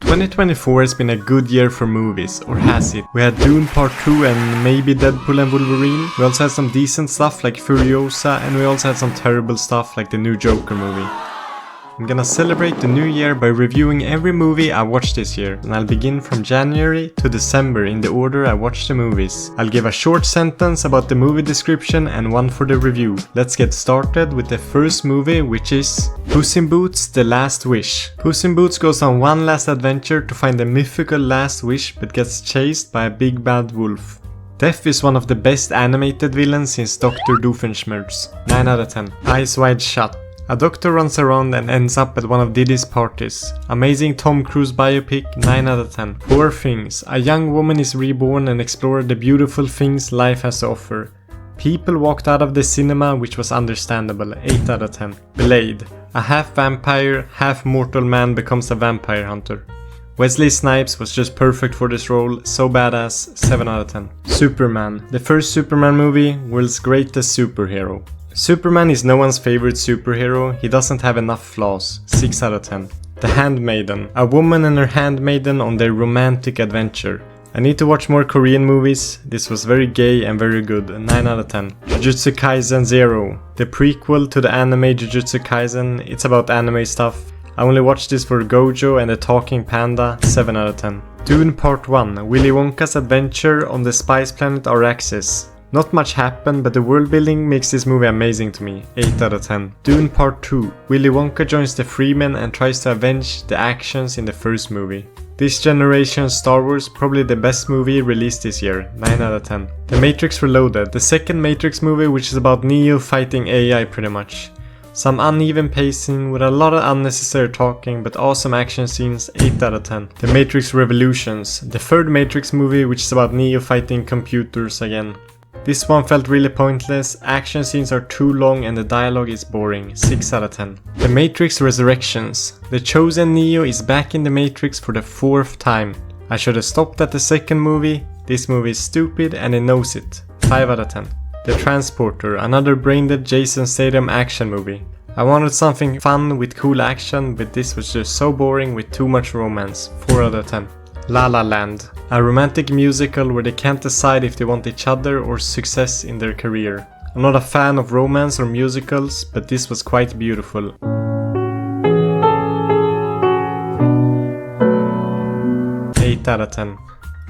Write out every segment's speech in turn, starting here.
2024 has been a good year for movies, or has it? We had Dune Part 2 and maybe Deadpool and Wolverine. We also had some decent stuff like Furiosa, and we also had some terrible stuff like the new Joker movie. I'm gonna celebrate the new year by reviewing every movie I watched this year, and I'll begin from January to December in the order I watched the movies. I'll give a short sentence about the movie description and one for the review. Let's get started with the first movie, which is Puss in Boots: The Last Wish. Puss in Boots goes on one last adventure to find the mythical last wish, but gets chased by a big bad wolf. Death is one of the best animated villains since Dr. Doofenshmirtz. 9 out of 10. Eyes Wide Shut. A doctor runs around and ends up at one of Diddy's parties. Amazing Tom Cruise biopic, 9 out of 10. Poor Things. A young woman is reborn and explores the beautiful things life has to offer. People walked out of the cinema, which was understandable, 8 out of 10. Blade. A half vampire, half mortal man becomes a vampire hunter. Wesley Snipes was just perfect for this role, so badass, 7 out of 10. Superman. The first Superman movie, world's greatest superhero. Superman is no one's favorite superhero, he doesn't have enough flaws, 6 out of 10. The Handmaiden. A woman and her handmaiden on their romantic adventure. I need to watch more Korean movies, this was very gay and very good, 9 out of 10. Jujutsu Kaisen 0. The prequel to the anime Jujutsu Kaisen, it's about anime stuff. I only watched this for Gojo and the Talking Panda, 7 out of 10. Dune Part 1. Willy Wonka's adventure on the spice planet Arrakis. Not much happened, but the world building makes this movie amazing to me, 8 out of 10. Dune Part 2. Willy Wonka joins the Freemen and tries to avenge the actions in the first movie. This generation's Star Wars, probably the best movie released this year, 9 out of 10. The Matrix Reloaded. The second Matrix movie, which is about Neo fighting AI pretty much. Some uneven pacing with a lot of unnecessary talking, but awesome action scenes, 8 out of 10. The Matrix Revolutions. The third Matrix movie, which is about Neo fighting computers again. This one felt really pointless, action scenes are too long and the dialogue is boring, 6 out of 10. The Matrix Resurrections. The chosen Neo is back in the Matrix for the 4th time. I should have stopped at the second movie, this movie is stupid and it knows it, 5 out of 10. The Transporter, another brain-dead Jason Statham action movie. I wanted something fun with cool action, but this was just so boring with too much romance, 4 out of 10. La La Land. A romantic musical where they can't decide if they want each other or success in their career. I'm not a fan of romance or musicals, but this was quite beautiful. 8 out of 10.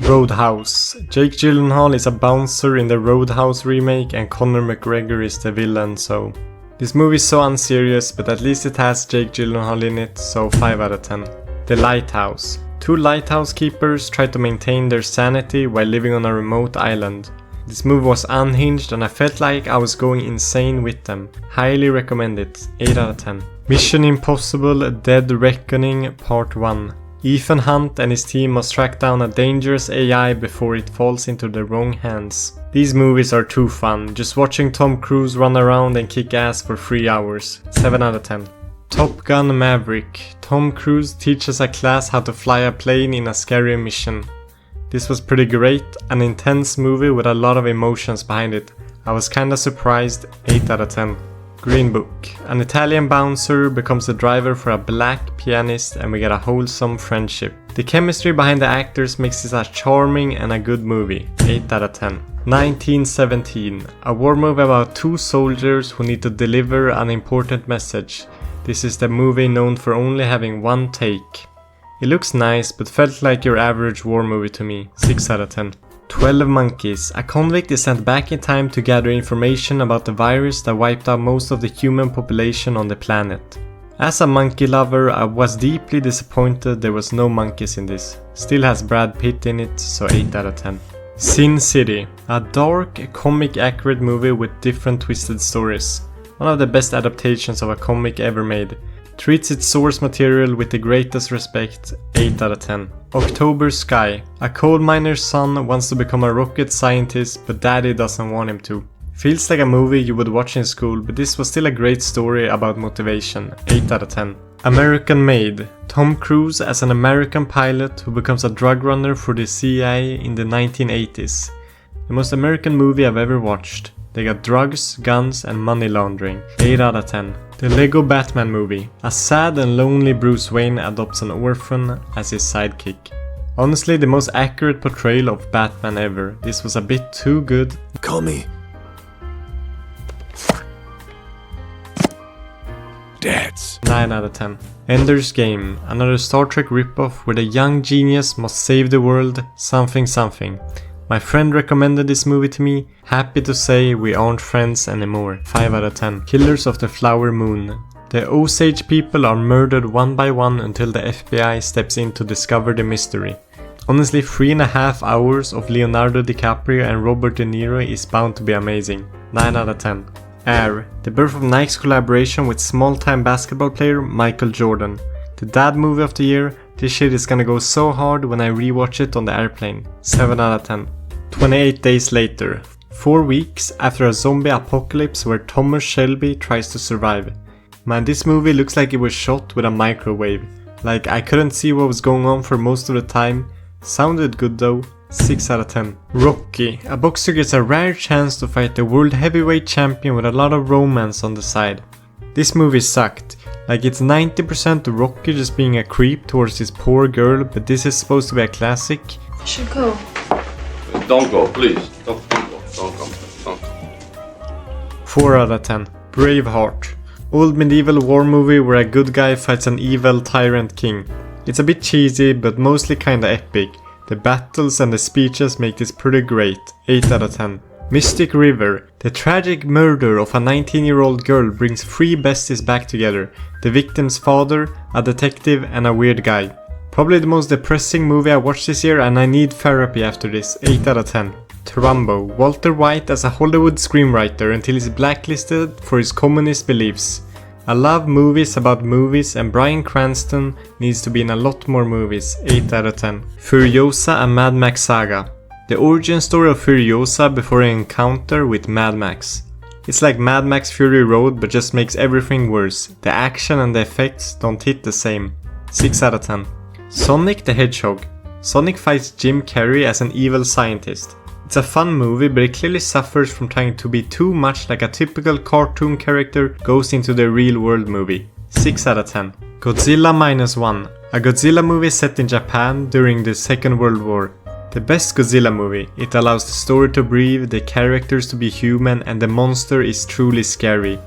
Roadhouse. Jake Gyllenhaal is a bouncer in the Roadhouse remake and Conor McGregor is the villain, so... This movie is so unserious, but at least it has Jake Gyllenhaal in it, so 5 out of 10. The Lighthouse. Two lighthouse keepers try to maintain their sanity while living on a remote island. This movie was unhinged and I felt like I was going insane with them. Highly recommend it, 8 out of 10. Mission Impossible: Dead Reckoning Part 1. Ethan Hunt and his team must track down a dangerous AI before it falls into the wrong hands. These movies are too fun, just watching Tom Cruise run around and kick ass for 3 hours, 7 out of 10. Top Gun Maverick. Tom Cruise teaches a class how to fly a plane in a scary mission. This was pretty great, an intense movie with a lot of emotions behind it. I was kinda surprised, 8 out of 10. Green Book. An Italian bouncer becomes the driver for a black pianist and we get a wholesome friendship. The chemistry behind the actors makes this a charming and a good movie, 8 out of 10. 1917. A war movie about two soldiers who need to deliver an important message. This is the movie known for only having one take. It looks nice, but felt like your average war movie to me, 6 out of 10. 12 Monkeys. A convict is sent back in time to gather information about the virus that wiped out most of the human population on the planet. As a monkey lover, I was deeply disappointed there was no monkeys in this. Still has Brad Pitt in it, so 8 out of 10. Sin City. A dark, comic accurate movie with different twisted stories. One of the best adaptations of a comic ever made. Treats its source material with the greatest respect, 8 out of 10. October Sky. A coal miner's son wants to become a rocket scientist, but daddy doesn't want him to. Feels like a movie you would watch in school, but this was still a great story about motivation, 8 out of 10. American Made. Tom Cruise as an American pilot who becomes a drug runner for the CIA in the 1980s. The most American movie I've ever watched. They got drugs, guns and money laundering. 8 out of 10. The Lego Batman movie. A sad and lonely Bruce Wayne adopts an orphan as his sidekick. Honestly, the most accurate portrayal of Batman ever. This was a bit too good. Call me Dads. 9 out of 10. Ender's Game. Another Star Trek ripoff where the young genius must save the world something something. My friend recommended this movie to me. Happy to say we aren't friends anymore. 5 out of 10. Killers of the Flower Moon. The Osage people are murdered one by one until the FBI steps in to discover the mystery. Honestly, 3.5 hours of Leonardo DiCaprio and Robert De Niro is bound to be amazing. 9 out of 10. Air. The birth of Nike's collaboration with small-time basketball player Michael Jordan. The dad movie of the year. This shit is gonna go so hard when I rewatch it on the airplane. 7 out of 10. 28 Days Later. 4 weeks after a zombie apocalypse where Thomas Shelby tries to survive. Man, this movie looks like it was shot with a microwave. Like, I couldn't see what was going on for most of the time. Sounded good though. 6 out of 10. Rocky. A boxer gets a rare chance to fight the world heavyweight champion with a lot of romance on the side. This movie sucked. Like, it's 90% Rocky just being a creep towards this poor girl, but this is supposed to be a classic. I should go. Don't go, please. Don't go. Don't go. Don't go. 4 out of 10. Braveheart. Old medieval war movie where a good guy fights an evil tyrant king. It's a bit cheesy, but mostly kinda epic. The battles and the speeches make this pretty great. 8 out of 10. Mystic River. The tragic murder of a 19-year-old girl brings 3 besties back together. The victim's father, a detective, and a weird guy. Probably the most depressing movie I watched this year, and I need therapy after this. 8 out of 10. Trumbo. Walter White as a Hollywood screenwriter until he's blacklisted for his communist beliefs. I love movies about movies, and Bryan Cranston needs to be in a lot more movies. 8 out of 10. Furiosa and Mad Max Saga. The origin story of Furiosa before an encounter with Mad Max. It's like Mad Max Fury Road, but just makes everything worse. The action and the effects don't hit the same. 6 out of 10. Sonic the Hedgehog. Sonic fights Jim Carrey as an evil scientist. It's a fun movie, but it clearly suffers from trying to be too much like a typical cartoon character goes into the real world movie. 6 out of 10. Godzilla Minus One. A Godzilla movie set in Japan during the Second World War. The best Godzilla movie. It allows the story to breathe, the characters to be human, and the monster is truly scary.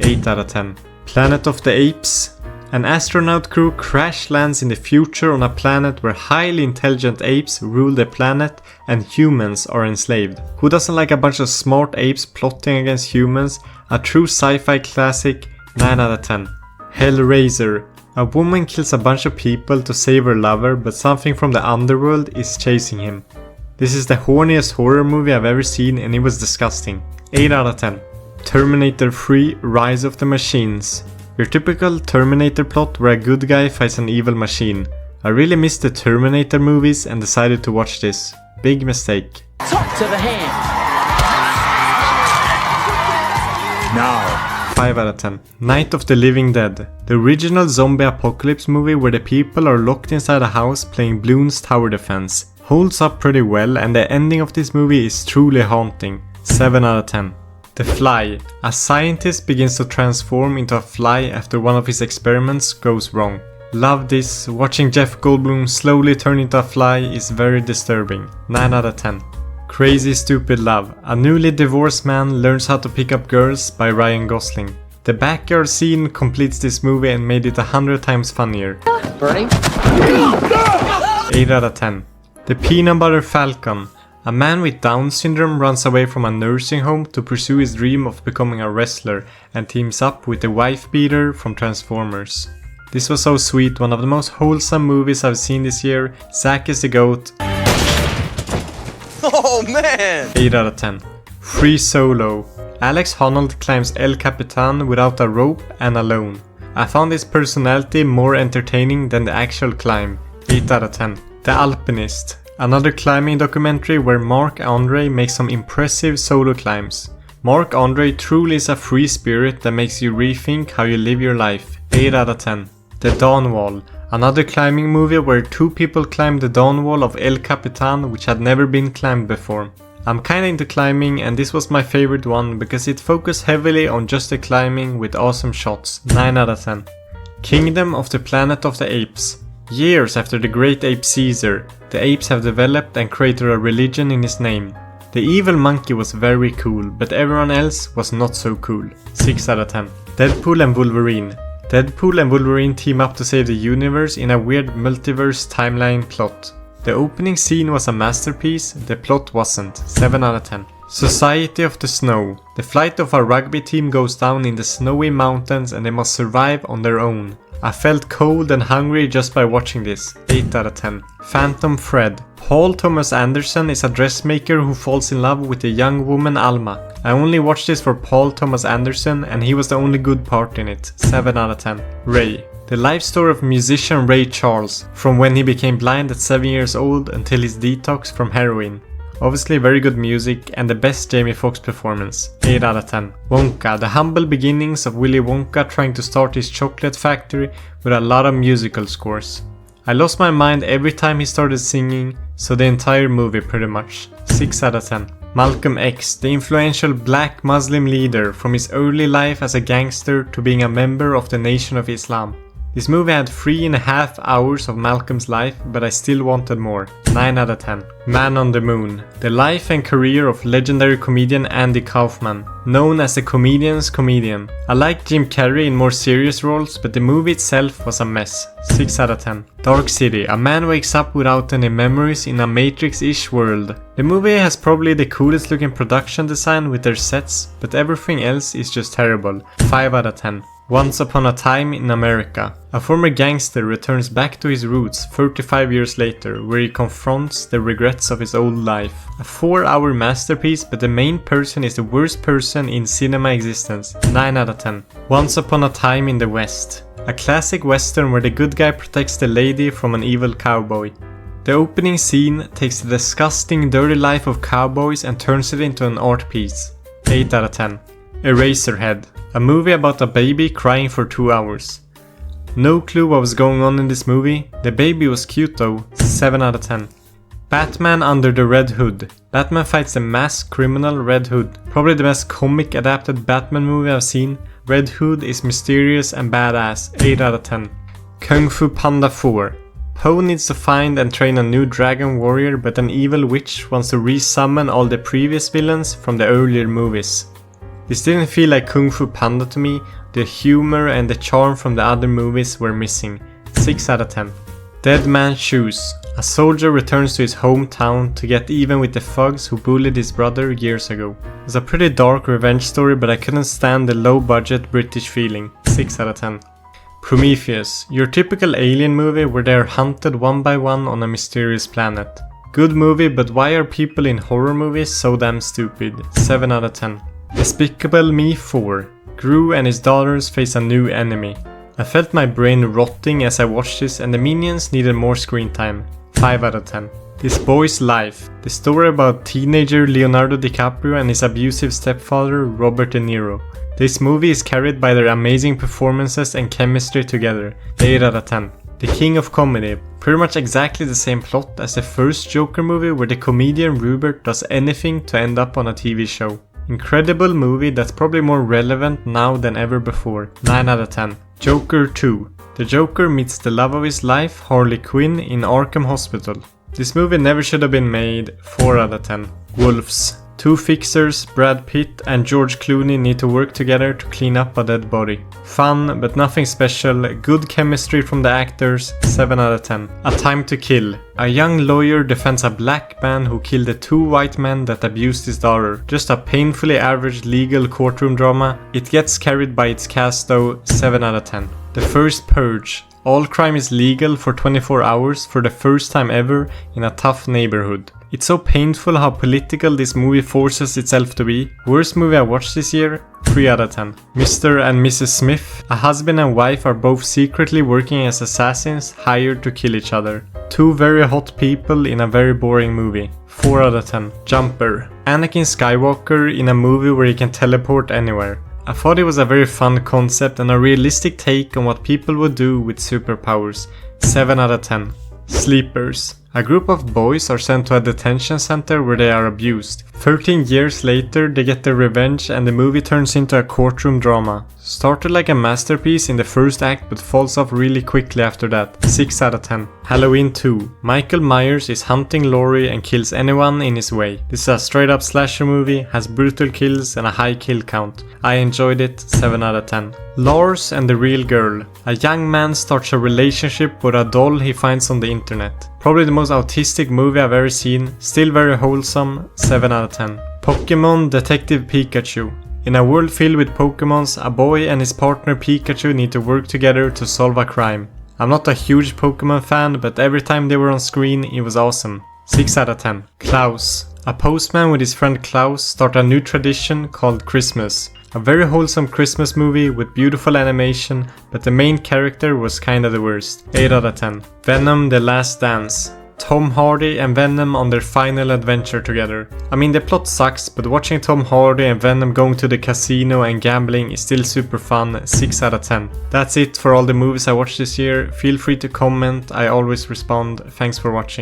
8 out of 10. Planet of the Apes. An astronaut crew crash lands in the future on a planet where highly intelligent apes rule the planet and humans are enslaved. Who doesn't like a bunch of smart apes plotting against humans? A true sci-fi classic. 9 out of 10. Hellraiser. A woman kills a bunch of people to save her lover, but something from the underworld is chasing him. This is the horniest horror movie I've ever seen, and it was disgusting. 8 out of 10. Terminator 3: Rise of the Machines. Your typical Terminator plot where a good guy fights an evil machine. I really missed the Terminator movies and decided to watch this. Big mistake. Talk to the hand. Now. 5 out of 10. Night of the Living Dead. The original zombie apocalypse movie where the people are locked inside a house playing Bloons Tower Defense. Holds up pretty well, and the ending of this movie is truly haunting. 7 out of 10. The Fly. A scientist begins to transform into a fly after one of his experiments goes wrong. Love this. Watching Jeff Goldblum slowly turn into a fly is very disturbing. 9 out of 10. Crazy Stupid Love. A newly divorced man learns how to pick up girls by Ryan Gosling. The backyard scene completes this movie and made it 100 times funnier. Bernie? 8 out of 10. The Peanut Butter Falcon. A man with Down syndrome runs away from a nursing home to pursue his dream of becoming a wrestler and teams up with the wife beater from Transformers. This was so sweet, one of the most wholesome movies I've seen this year. Zack is the GOAT. Oh man! 8 out of 10. Free Solo. Alex Honnold climbs El Capitan without a rope and alone. I found his personality more entertaining than the actual climb. 8 out of 10. The Alpinist. Another climbing documentary where Marc Andre makes some impressive solo climbs. Marc Andre truly is a free spirit that makes you rethink how you live your life. 8 out of 10. The Dawn Wall. Another climbing movie where 2 people climb the dawn wall of El Capitan which had never been climbed before. I'm kinda into climbing and this was my favorite one because it focused heavily on just the climbing with awesome shots. 9 out of 10. Kingdom of the Planet of the Apes. Years after the great ape Caesar, the apes have developed and created a religion in his name. The evil monkey was very cool, but everyone else was not so cool. 6 out of 10. Deadpool and Wolverine. Deadpool and Wolverine team up to save the universe in a weird multiverse timeline plot. The opening scene was a masterpiece, the plot wasn't. 7 out of 10. Society of the Snow. The flight of a rugby team goes down in the snowy mountains and they must survive on their own. I felt cold and hungry just by watching this. 8 out of 10. Phantom Thread. Paul Thomas Anderson is a dressmaker who falls in love with the young woman Alma. I only watched this for Paul Thomas Anderson and he was the only good part in it. 7 out of 10. Ray. The life story of musician Ray Charles, from when he became blind at 7 years old until his detox from heroin. Obviously very good music and the best Jamie Foxx performance. 8 out of 10. Wonka. The humble beginnings of Willy Wonka trying to start his chocolate factory with a lot of musical scores. I lost my mind every time he started singing, so the entire movie pretty much. 6 out of 10. Malcolm X, the influential black Muslim leader from his early life as a gangster to being a member of the Nation of Islam. This movie had 3.5 hours of Malcolm's life, but I still wanted more. 9 out of 10. Man on the Moon. The life and career of legendary comedian Andy Kaufman, known as the comedian's comedian. I like Jim Carrey in more serious roles, but the movie itself was a mess. 6 out of 10. Dark City. A man wakes up without any memories in a Matrix-ish world. The movie has probably the coolest looking production design with their sets, but everything else is just terrible. 5 out of 10. Once Upon a Time in America. A former gangster returns back to his roots 35 years later, where he confronts the regrets of his old life. A 4-hour masterpiece, but the main person is the worst person in cinema existence. 9 out of 10. Once Upon a Time in the West. A classic western where the good guy protects the lady from an evil cowboy. The opening scene takes the disgusting, dirty life of cowboys and turns it into an art piece. 8 out of 10. Eraserhead. A movie about a baby crying for 2 hours. No clue what was going on in this movie. The baby was cute though. 7 out of 10. Batman Under the Red Hood. Batman fights the masked criminal Red Hood. Probably the best comic adapted Batman movie I've seen. Red Hood is mysterious and badass. 8 out of 10. Kung Fu Panda 4. Poe needs to find and train a new dragon warrior, but an evil witch wants to resummon all the previous villains from the earlier movies. This didn't feel like Kung Fu Panda to me. The humor and the charm from the other movies were missing. 6 out of 10. Dead Man's Shoes. A soldier returns to his hometown to get even with the thugs who bullied his brother years ago. It was a pretty dark revenge story, but I couldn't stand the low budget British feeling. 6 out of 10. Prometheus. Your typical alien movie where they are hunted one by one on a mysterious planet. Good movie, but why are people in horror movies so damn stupid? 7 out of 10. Despicable Me 4. Gru and his daughters face a new enemy. I felt my brain rotting as I watched this and the minions needed more screen time. 5 out of 10. This Boy's Life. The story about teenager Leonardo DiCaprio and his abusive stepfather Robert De Niro. This movie is carried by their amazing performances and chemistry together. 8 out of 10. The King of Comedy. Pretty much exactly the same plot as the first Joker movie where the comedian Rupert does anything to end up on a TV show. Incredible movie that's probably more relevant now than ever before. 9 out of 10. Joker 2. The Joker meets the love of his life, Harley Quinn, in Arkham Hospital. This movie never should have been made. 4 out of 10. Wolves. Two fixers, Brad Pitt and George Clooney, need to work together to clean up a dead body. Fun, but nothing special. Good chemistry from the actors. 7 out of 10. A Time to Kill. A young lawyer defends a black man who killed the 2 white men that abused his daughter. Just a painfully average legal courtroom drama. It gets carried by its cast though. 7 out of 10. The First Purge. All crime is legal for 24 hours for the first time ever in a tough neighborhood. It's so painful how political this movie forces itself to be. Worst movie I watched this year? 3 out of 10. Mr. and Mrs. Smith. A husband and wife are both secretly working as assassins hired to kill each other. 2 very hot people in a very boring movie. 4 out of 10. Jumper. Anakin Skywalker in a movie where he can teleport anywhere. I thought it was a very fun concept and a realistic take on what people would do with superpowers. 7 out of 10. Sleepers. A group of boys are sent to a detention center where they are abused. 13 years later, they get their revenge and the movie turns into a courtroom drama. Started like a masterpiece in the first act but falls off really quickly after that. 6 out of 10. Halloween 2. Michael Myers is hunting Laurie and kills anyone in his way. This is a straight up slasher movie, has brutal kills and a high kill count. I enjoyed it. 7 out of 10. Lars and the Real Girl. A young man starts a relationship with a doll he finds on the internet. Probably the most autistic movie I've ever seen. Still very wholesome. 7 out of 10. Pokémon Detective Pikachu. In a world filled with Pokémons, a boy and his partner Pikachu need to work together to solve a crime. I'm not a huge Pokémon fan, but every time they were on screen, it was awesome. 6 out of 10. Klaus. A postman with his friend Klaus start a new tradition called Christmas. A very wholesome Christmas movie with beautiful animation, but the main character was kinda the worst. 8 out of 10. Venom The Last Dance. Tom Hardy and Venom on their final adventure together. I mean, the plot sucks, but watching Tom Hardy and Venom going to the casino and gambling is still super fun. 6 out of 10. That's it for all the movies I watched this year. Feel free to comment, I always respond. Thanks for watching.